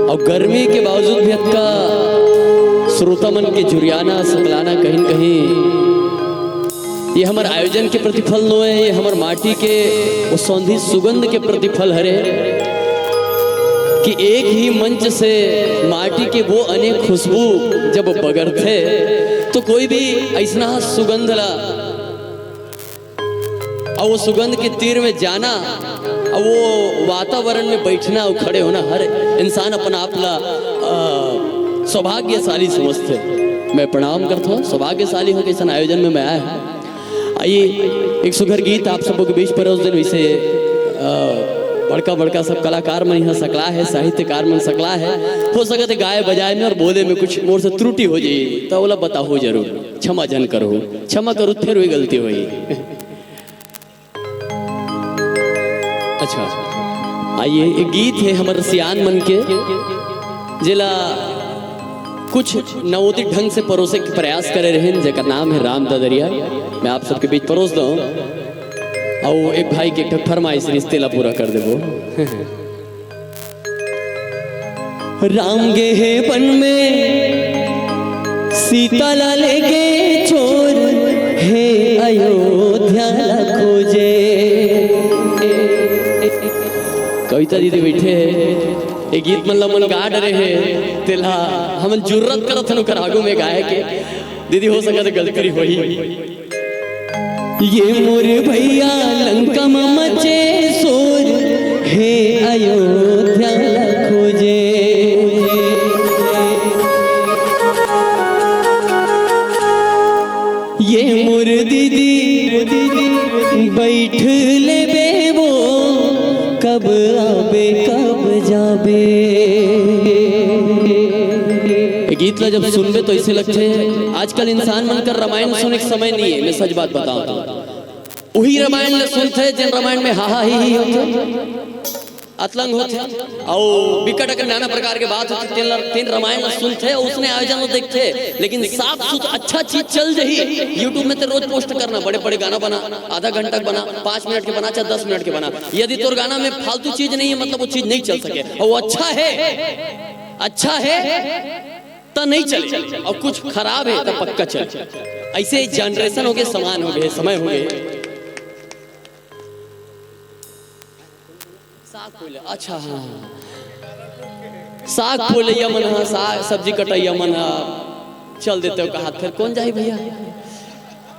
और गर्मी के बावजूद भी अक्का श्रोतामन के जुरियाना सकलाना कहीं न कहीं ये हमारे आयोजन के प्रतिफल नो है, ये हमारे माटी के वो सौंधी सुगंध के प्रतिफल हरे कि एक ही मंच से माटी के वो अनेक खुशबू जब बगरथे तो कोई भी ऐसा सुगंध ला और वो सुगंध के तीर में जाना और वो वातावरण में बैठना और खड़े होना हर इंसान अपना आपला सौभाग्यशाली समझते। मैं प्रणाम करता हूँ, सौभाग्यशाली हो कैसा आयोजन में मैं आया हूँ। आइए एक सुघर गीत आप सबों के बीच पर उस दिन वैसे बड़का बड़का सब कलाकार मन यहाँ सकला है, साहित्यकार मन सकला है, हो सकते गाय बजाए में और बोले में कुछ मोर से त्रुटि हो जाए तो बोला बताओ जरूर, क्षमा जन करो, क्षमा करो फिर हुई गलती हुई। अच्छा आइए एक गीत है हमारे सियान मन के जिला कुछ नवोदित ढंग से परोसे के प्रयास करे रहे जेका नाम है राम ददरिया। मैं आप सबके बीच परोस दूं और एक भाई के फरमाइश रिश्ते ला पूरा कर देबो। राम गे है वन में सीता ला लेके छोर है अयोध्या ला खोजे। कविता दीदी बैठे एक गीत मन मन गा डरे है तिला हम जुर्रत करत हन ओकर आगू में गाए के दीदी हो सके तो गलती होई। ये मोर भैया लंका में मचे सोर हे अयोध्या ला खोजे। ये मोर दीदी बैठ ले बेबो कब आबे कब जाबे। गीत ला जब सुनबे तो ऐसे लगते है आजकल इंसान मन कर रामायण सुनने के समय नहीं है। मैं सच बात बताऊं वही रामायण ले सुनते हैं जिन रामायण में हा ही होते अतलंग होते और विकट के नाना प्रकार के बात होती तीन रामायण सुनते और उसने आयोजन में देखते लेकिन साफ सुथरा अच्छा चीज चल रही यूट्यूब में तो रोज पोस्ट करना बड़े बड़े गाना बना आधा घंटा बना 5 मिनट के बना चाहे 10 मिनट के बना। यदि तोर गाना में फालतू चीज नहीं है मतलब वो चीज नहीं चल सके और वो अच्छा है तो नहीं चले और कुछ खराब है तो पक्का चले। ऐसे जनरेशन हो गए समान हो गए समय हो गए। अच्छा हाँ साग खोलैया मन हा साग सब्जी कटैया मन हा चल देते हो कहा फिर कौन जाए भैया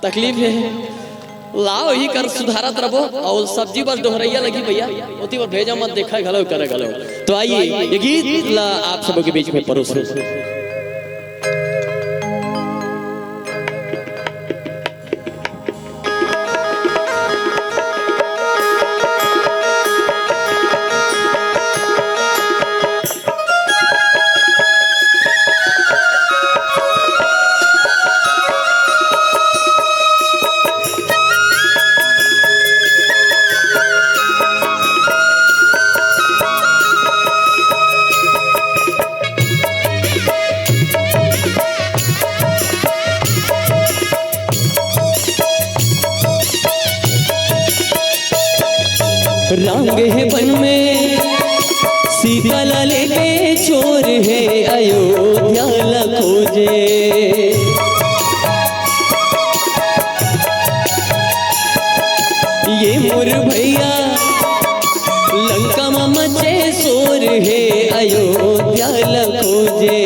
तकलीफ है लाओ ही कर सुधारत रहो और सब्जी बस दोहरैया लगी भैया होती और भेजा मत देखा घलो करे घलो। तो आइए ये गीत ला आप सबों के बीच में परोस। राम है वन में सीता ला लेके चोर है अयोध्या ला खोजे। ये मोर भैया लंका में मचे शोर है अयोध्या ला खोजे।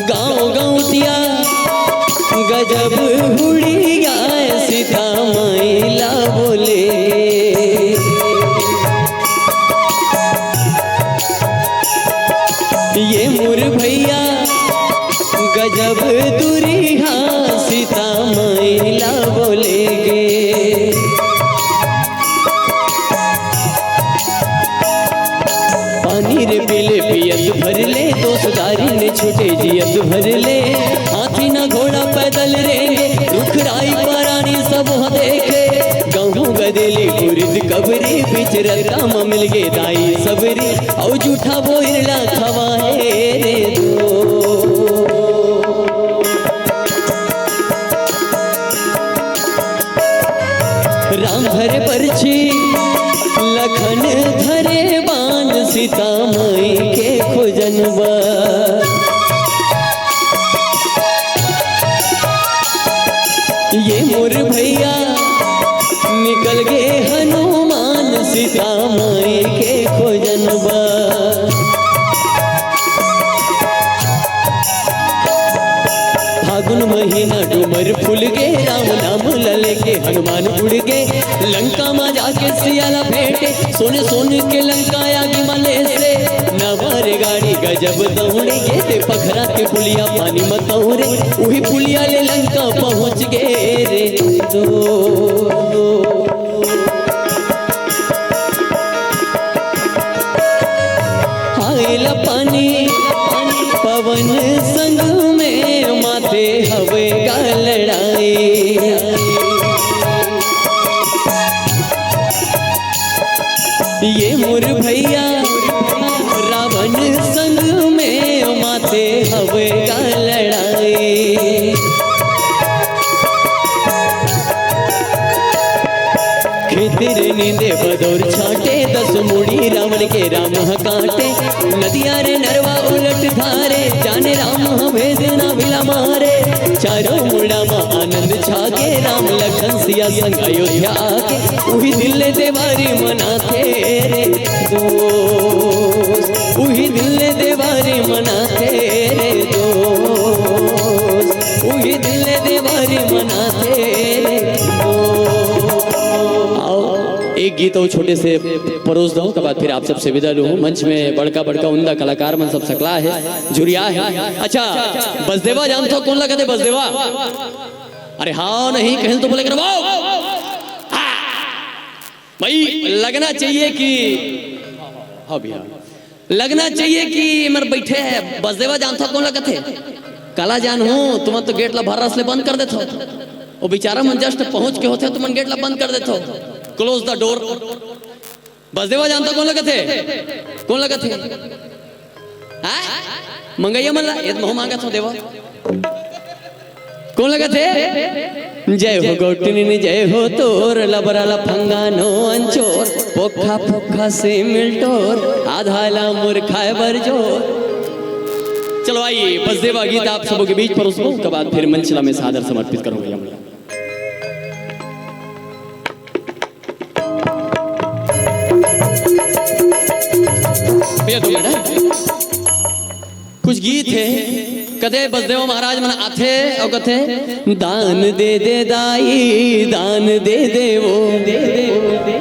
गाँव गाँव दिया गजब हुड़िया सीता मैला बोले। ये मोर भैया गजब दुरिहा सीता मैला बोलेगे। पानी रे पीले पियत भर ले दोस्तदारी ने छूटे जियत भर ले। हाथी ना घोड़ा पैदल रेंगे रुखराई परानी सब देखे। गहूँ गदेली गुरिद कबरी बिच रत्ता मिल गे दाई सबरी और जूठा बोइला खवाए रे दो। राम भर परछी सीता माई के खोजन बा। फागुन महीना डूमर फूल गे, राम नाम लले के हनुमान उड़ गे। लंका में जाके सियाला भेटे, सोने सोने के लंका आगे मले से। नवार गाड़ी गजब दौड़े गे, ते पखरा के पुलिया पानी मत दौड़े। वही पुलिया ले लंका पहुँच गे रे दो। आइला पानी पवन संग में, माथे हवे का लड़ाई। ये मोर भैया रावण संग में, माथे हवे का लड़ाई। खेतिर नींदे बदौर छाटे, 10 मुड़ी रावण के राम काटे। नदिया रे नरवा उलट धारे, जाने राम भेद ना बिला मारे। चारों मुड़ा में आनंद छागे, राम लखन सिया संग अयोध्या आके। वही दिल देवारी मनाते रे दोस्त, वही दिल देवारी मनाते रे दोस्त, वही दिल देवारी मनाते रे दोस्त। एक गीत और छोटे से परोस दो के बाद फिर आप सबसे विदा लूँ। मंच में बड़का बड़का उमदा कलाकार मन सब सकला है, जुरिया है। अच्छा बसदेवा जानते हो कौन लगा थे बसदेवा? अरे हाँ नहीं कहीं तो बोले भाई लगना चाहिए कि हाँ भैया लगना चाहिए कि मर बैठे है। बसदेवा जानते हो कौन लगा थे? काला जान हो तुम तो गेट ला भर रस ले बंद कर देते हो। वो बेचारा मन जस्ट पहुंच के होते तुम गेट ला बंद कर देते हो। Close the door. बसदेवा जानता कौन लगा थे? कौन लगा थे? मंगैया मन ये मोह मांगा था देवा। कौन लगा थे? जय हो गौटनी जय हो तोर, लबरा लफंगा नो अंचोर। पोखा पोखा से मिलटोर, आधा ला मुरखाए बरजोर। चलो आइए बसदेवा गीत आप सबों के बीच परोसो के बाद फिर मंचला में सादर समर्पित करूंगा। कुछ गीत है कदे बसदेव महाराज मन आथे और कथे दान दे दे दाई, दान दे दे वो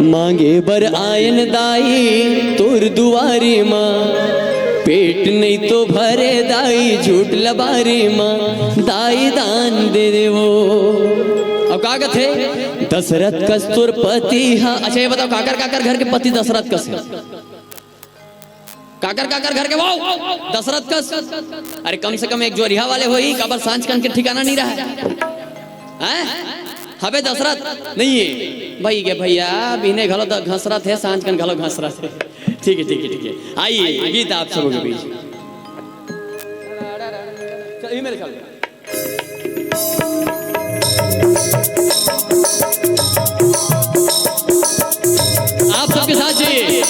मांगे बर आयन दाई तोर दुआरी माँ। पेट नहीं तो भरे दाई झूठ लबारी माँ, दाई दान दे दे वो। अब का कथे दशरथ कस्तूर पति। हाँ अच्छा ये बताओ काकर काकर घर के पति दशरथ कस? काकर काकर घर के वो दशरथ कस? अरे कम से कम एक जोरिया वाले हो ही काबर सांझ कन के ठिकाना नहीं रहा है। हबे दशरथ नहीं है भाई के भैया बिने घलो घसरत है, सांझ कन घलो घसरत है। ठीक है ठीक है ठीक है। आइए गीत आप सबों के बीच। मेरे ख्याल आप सबके साथ चाहिए।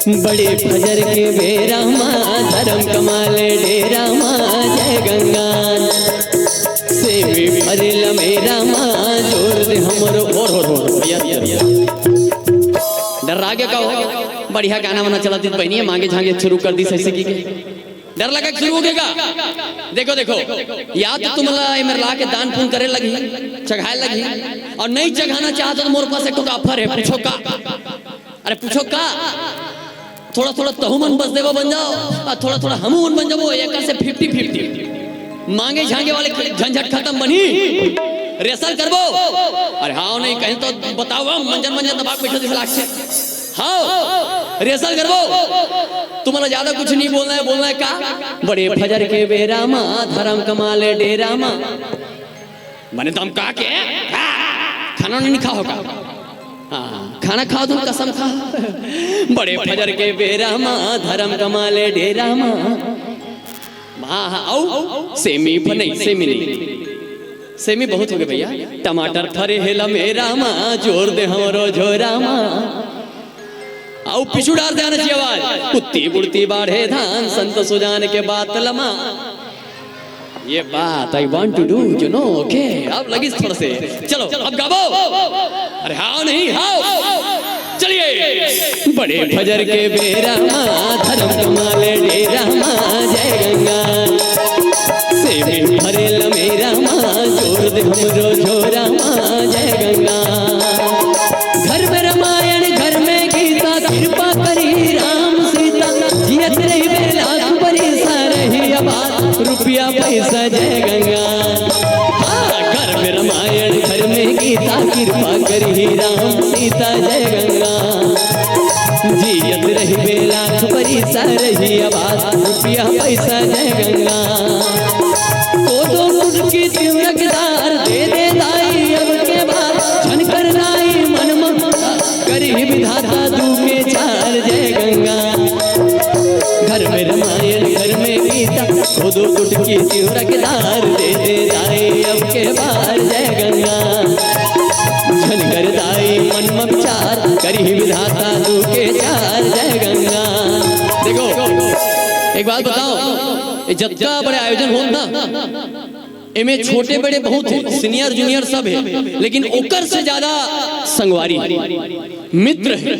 बड़े फजर के बेरा माँ, धर्म कमाले डेरा माँ। जय गंगा से भरल मेरा माँ, जोर दे हमरो और भैया डर आगे का हो। बढ़िया गाना वाना चला दी बहनी मांगे झांगे शुरू कर दी सही की डर लगा शुरू हो गएगा। देखो देखो या तो तुम ला के दान पुण्य करे लगी, चढ़ाए लगी, और नहीं चढ़ाना चाहते तो मोर पास एक ऑफर है। पूछो का? अरे पूछो का? थोड़ा थोड़ा तहु मन बसदेवा बन जाओ और थोड़ा थोड़ा हम मन बन जाओ। एक से 50-50 मांगे झांगे वाले झंझट खत्म बनी रेसल करबो। अरे हाँ नहीं कहीं तो बताओ मंजन मंजन दबाक बैठो दिख लाख से। हाँ रेसल करबो। तुम्हारा ज्यादा कुछ नहीं बोलना है। बोलना है का? बड़े फजर के बेरा माँ, धर्म कमाले डेरा माँ। मैंने दम का के खाना नहीं खा होगा। हाँ खाना खाओ तुम कसम खा। बड़े फजर के बेरा माँ, धर्म कमाले डेरा माँ। हाँ आओ सेमी नहीं सेमी नहीं सेमी बहुत हो गए भैया। टमाटर फरे हेला मेरा माँ, जोर दे हमरो झोरा माँ। आओ पिछू डाल दे आना चाहिए आवाज। कुत्ती बुड़ती बाढ़े धान, संत सुजान के बात लमा। ये बात I want to do you know okay. अब लगी थोड़ा से चलो अब गाओ। अरे हाँ नहीं हाँ चलिए। बड़े फजर के बेरा माँ धर्म कमाले डेरा माँ जय गंगा से में भरेल मेरा माँ जोर दे हमरो झोरा माँ जय गंगा। घर में रामायण घर में गीता कृपा करी राम सीता जियत रही बेला बड़ी सारही आबाद रुपया पैसा जय गंगा। हाँ घर में रामायण घर में गीता कृपा करी राम सीता जय गंगा। जियत रही बेला बड़ी सारही आबाद रुपया पैसा जय गंगा। कोदो कुटकी तिलकदार दे दे दाई अब के बाद छन कर नाई मन ममता करी विधाता दूके चार जय गंगा। घर में रामायण घर में गीता कोदो कुटकी तिलकदार दे दे दाई अब के बाद जय गंगा। छन कर दाई मन ममचार करी विधाता दूके चार जय गंगा। देखो एक बात बताओ, जत्था बड़े आयोजन हो ना इमे छोटे बड़े बहुत है, सीनियर जूनियर सब है, लेकिन ओकर से ज्यादा संगवारी मित्र है।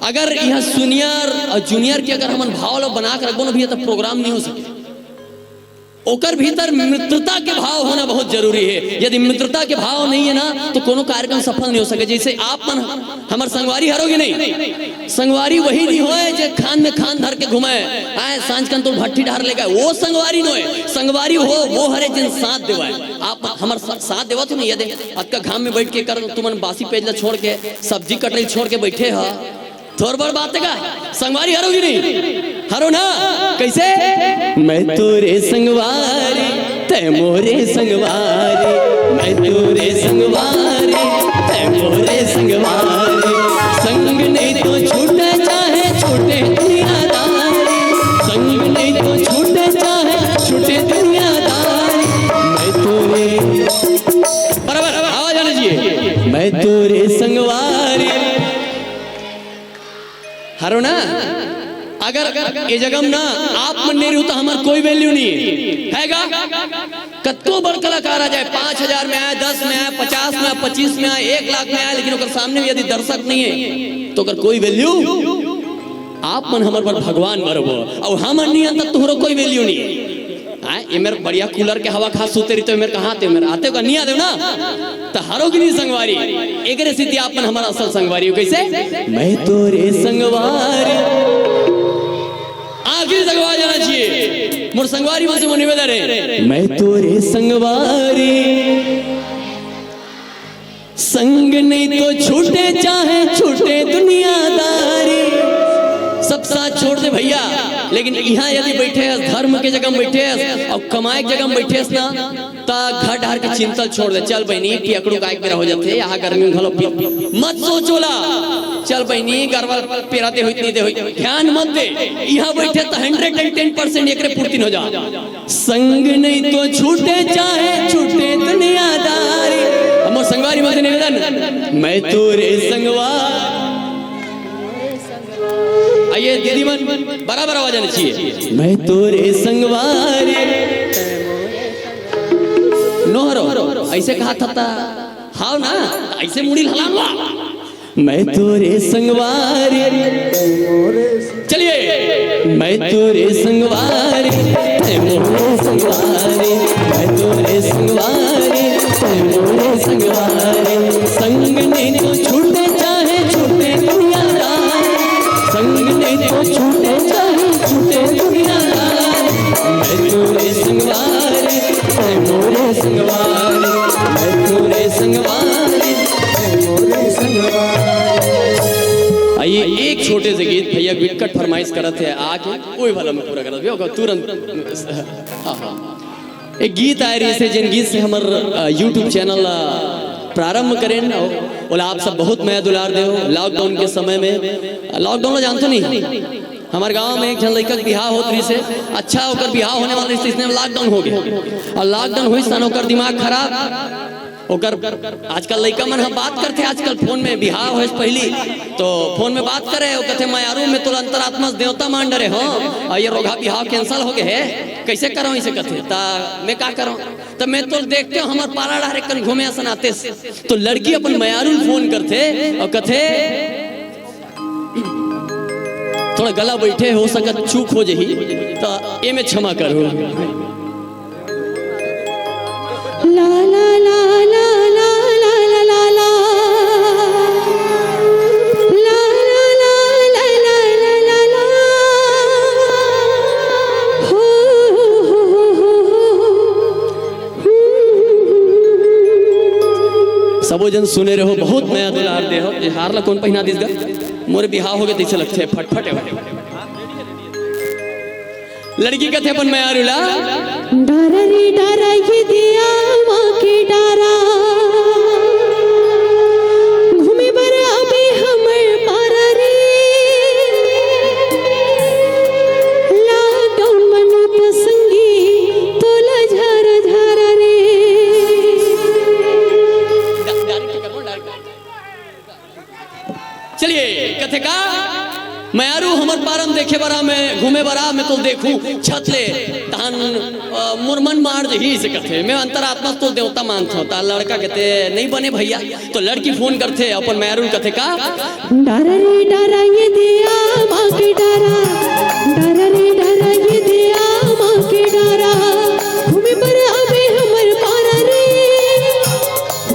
अगर यह सीनियर और जूनियर के अगर हम भाव बना कर रखो ना तो प्रोग्राम नहीं हो सके। ओकर भीतर मित्रता के भाव होना बहुत जरूरी है। यदि मित्रता के भाव नहीं है ना तो कोनो कार्यक्रम सफल नहीं हो सके। जैसे आप मन हमार संगवारी हरोगे नहीं, संगवारी वही नहीं होए जो खान में खान धर के घुमाए आए सांझ कन तो भट्टी ढार लेगा, वो संगवारी नहीं है। संगवारी हो वो हरे जिन साथ देवाए। आप हमार साथ देवा तो नहीं यदि आपका घाम में बैठ के कर तुमन बासी पेजला छोड़ के सब्जी कटरी छोड़ के बैठे हा थोड़ बड़ बात का संगवारी हरोगी नहीं, हरो ना कैसे। मैं तोरे संगवारी तै मोरे संगवारी, मैं तोरे संगवारी तै मोरे संगवारी। संग नहीं तो छूटे चाहे छूटे दुनियादारी, संग नहीं तो छूटे चाहे छूटे दुनियादारी। मैं तोरे बराबर आवाज आना चाहिए। मैं तोरे संगवारी हरो ना। अगर ये जगह ना आप मन नहीं रहता हमार कोई वैल्यू नहीं हैगा। कत्तो बड़ कलाकार आ जाए 5000 में आए 10 में आए 50 में आए 25 में आए 1 लाख में आए, लेकिन ओकर सामने में यदि दर्शक नहीं है तो ओकर कोई वैल्यू। आप मन हमार पर भगवान मरबो और हम नहीं अंत तोहरो कोई वैल्यू नहीं है। ये मेरे बढ़िया कूलर के हवा खा सूते रही तो मेरे कहाँ आते मेरे आते का नहीं आते ना तो हारो की नहीं संगवारी। एक स्थिति आप मन हमारा असल संगवारी हो कैसे। मैं तोरे संगवारी आखिरी संगवार जाना चाहिए मोर संगवारी में से वो निवेदन है। मैं तोरे संगवारी संग नहीं तो छूटे चाहे छूटे दुनियादारी। सब साथ छोड़ दे भैया, लेकिन यहाँ यदि बैठे धर्म के जगह बैठे और कमाए के जगह बैठे ना ता घर ढार के चिंता छोड़ दे। चल बहनी पियकड़ू गाय पे हो जाते यहाँ गर्मी में घलो मत सोचोला। चल बहनी गरवा पेराते हुई नहीं दे हुई ध्यान मत दे। यहाँ बैठे तो 110% एकरे पूर्ति हो जा। संग नहीं तो छूटे चाहे छूटे दुनियादारी। हमर संगवारी मत निवेदन मैं तोरे संगवार। आइए दीदी मन बराबर आवाज आनी चाहिए। मैं तोरे संगवारी नोहरो ऐसे कहा था हाँ ना ऐसे मुड़ी हलाऊंगा। मैं तोरे संगवारी चलिए। मैं तोरे संगवारी मैं मोरे संगवारी, मैं तोरे संगवारी मैं मोरे संगवारी। संग नहीं तो छूटे चाहे छूटे दुनियादारी, संग नहीं तो छूटे चाहे छूटे दुनियादारी। मैं तोरे संगवारी मैं मोरे संगवारी, मैं तोरे संगवारी मैं मोरे संगवारी। आइए एक छोटे से गीत भैया विकट फरमाइश करत है आके कोई भला में पूरा करत भी तुरंत। हाँ हाँ एक गीत आए रही से जिन गीत से हमार यूट्यूब चैनल प्रारंभ करें और आप सब बहुत मैं दुलार दे हो। लॉकडाउन के समय में लॉकडाउन जानते नहीं हमारे गांव में एक जन लड़का बिहार होत रही से अच्छा होकर बिहार होने वाले इसने लॉकडाउन हो गया और लॉकडाउन हुई सन होकर दिमाग खराब होकर आजकल लड़का मन हम बात करते आजकल फोन में बिहार हो पहली तो फोन में बात करे कहते मायारू में तो अंतरात्मा देवता मान डरे हो और ये रोगा बिहार कैंसल हो गए है कैसे करो इसे कथे ता मैं का करो तो मैं तो देखते हो हमार पारा डारे कन घूमे असन आते तो लड़की अपन मयारुल फोन करते और कथे थोड़ा गला बैठे हो सकत चूक हो जही तो ए में क्षमा करो। ला ला ला ला ला ला ला ला ला ला ला ला ला ला ला हो सबो जन सुने रहो बहुत नया दुलार दे हो हार ला कौन पहिना दिस गा मोर बिहाव हो गए तैसे लगते फटफट लड़की कथे अपन मयारुला डारा रे डारा ये दिया माँ के डारा घूमे बर अबे हमर पारा रे लॉकडाउन मनु प्रसंगी तोला झारा झारा रे चलिए कथे का मयारू हमर पारम देखे बरा मैं घूमे बरा मैं तो देखूं छत ले तान मुरमन मार जही से कथे मैं अंतरात्मा तो देवता मानता हूं ता लड़का कहते नहीं बने भैया तो लड़की फोन करते अपन मयारू कथे का डारा रे डारा ये दिया माँ के डारा डारा रे डारा ये दिया माँ के डारा घूमे पर आवे हमर पारा रे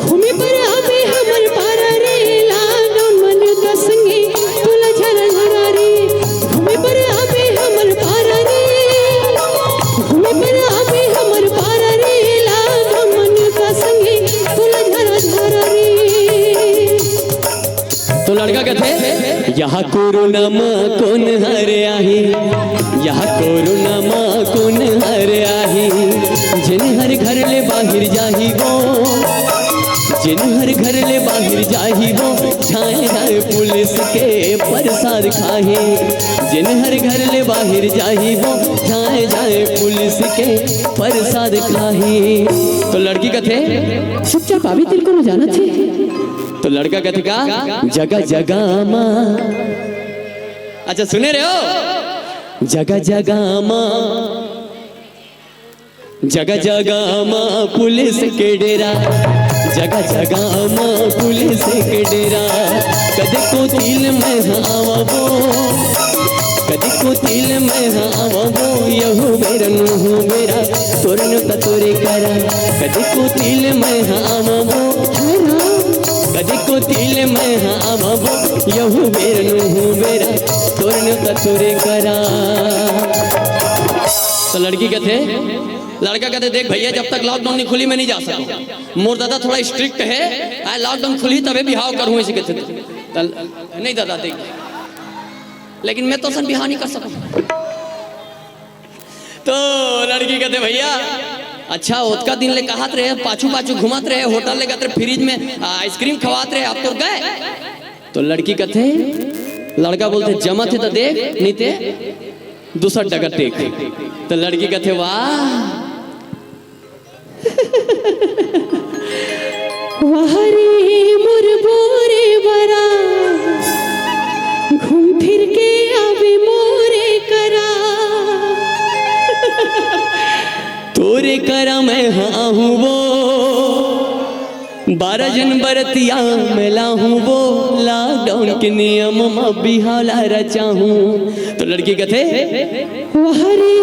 घूमे पर आवे हमर पारा रे लॉकडाउन मन का संगी तोला झरा झरा रे घूमे पर आवे हमर पारा रे घूमे पर आवे हमर पारा रे लॉकडाउन मन का संगी तोला झरा झरा रे। तो लड़का कहते यहाँ कोरोना माँ कौन हरे आही यहाँ कोरोना माँ कौन हरे आही जिन हर घर ले बाहर जाही गो जिन हर घर ले बाहर जाही गो छाए जाए पुलिस के प्रसाद खाही जिन हर घर ले बाहर जाही गो छाए जाए पुलिस के प्रसाद खाही। तो लड़की कहते चुपचाप अभी दिल को न जाना थे तो लड़का कहते का जगह जगह माँ अच्छा सुने रहे हो जगह जगह माँ जगह जगह माँ पुलिस के डेरा जगह जगह माँ पुलिस के डेरा कदे को तिल में आवो कदे को तिल में आवो यहू मेरा नूहू मेरा तोरन तोरे करा कदे को तिल में आवो कदे को तिल में आवो यहू मेरा नूहू मेरा तोरन तोरे करा। तो लड़की कहते लड़का कहते देख भैया जब तक लॉकडाउन नहीं खुली मैं नहीं जा सकता मोर दादा थोड़ा स्ट्रिक्ट है लॉकडाउन खुली तबे बिहाव करूँ इसी कहते नहीं दादा देख लेकिन मैं तो सन बिहाव नहीं कर सकूँ। तो लड़की कहते भैया अच्छा ओतका दिन ले कहत रहे पाछू पाछू घुमत रहे होटल ले गए फ्रिज में आइसक्रीम खवात रहे आप तो गए। तो लड़की कहते लड़का बोलते जमा थे तो देख नहीं थे दूसरा डगर टेक। तो लड़की कहते वाह वहरे मोर बोरे बरा घूम फिर के आवे मोरे करा तोरे करा मैं हाँ हूँ वो 12 जन बरतिया मिला हूँ वो लॉकडाउन के नियम में बिहाला रचा हूँ। तो लड़की कहते वहरे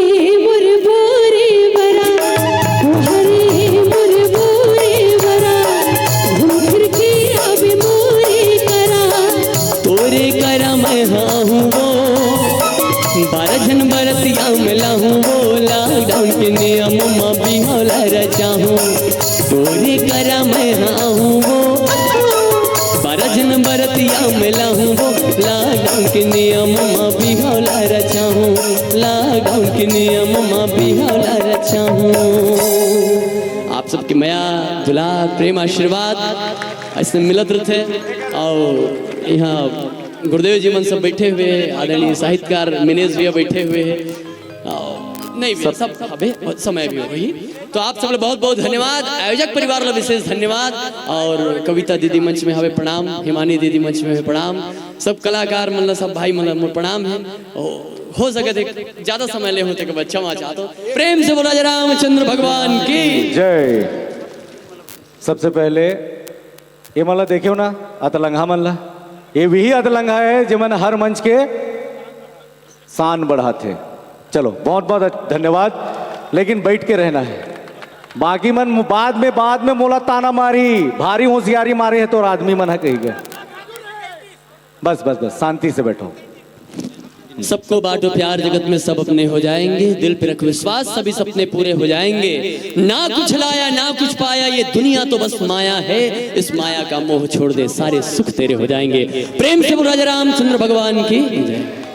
मोर बोरे बरा वहरे मोर बोरे बरा घूम फिर के आवे मोरे करा तोरे करा मैं हाँ हूँ वो 12 जन बरतिया मिला हूँ वो लॉकडाउन के नियम में बिहाला रचा हूँ। तोरे करा मैं हाँ हूँ वो 12 जन बरतिया मिला हूँ वो लॉकडाउन के नियम में बिहाला रचा हूँ लॉकडाउन के नियम में बिहाला रचा हूँ। आप सबके माया दुलार प्रेम आशीर्वाद ऐसे मिलत रहते और यहाँ गुरुदेव जी मन सब बैठे हुए आदरणीय साहित्यकार मिनेज भैया बैठे हुए नहीं भी सब अबे समय भी हो गई। तो आप सब बहुत बहुत धन्यवाद आयोजक परिवार ला विशेष धन्यवाद और कविता दीदी मंच में हवे प्रणाम हिमानी दीदी मंच में हवे प्रणाम सब कलाकार मन सब भाई मन प्रणाम है हो सके थे ज्यादा समय ले होते कि क्षमा चाहता हूं। प्रेम से बोला जय रामचंद्र भगवान की जय। सबसे पहले ये मला देखियो ना अतलंगा मनला, ये वही अतलंगा है जो मन हर मंच के शान बढ़ाते। चलो बहुत बहुत धन्यवाद, लेकिन बैठ के रहना है। बाकी मन बाद में मोला ताना मारी, भारी होशियारी मारे है तो आदमी मन है कही गए। बस बस बस शांति से बैठो। सबको बांटो प्यार, जगत में सब अपने हो जाएंगे, दिल पे रखो विश्वास, सभी सपने पूरे हो जाएंगे। ना कुछ लाया ना कुछ पाया, ये दुनिया तो बस माया है, इस माया का मोह छोड़ दे, सारे सुख तेरे हो जाएंगे। प्रेम से बोला जय रामचंद्र भगवान की जय।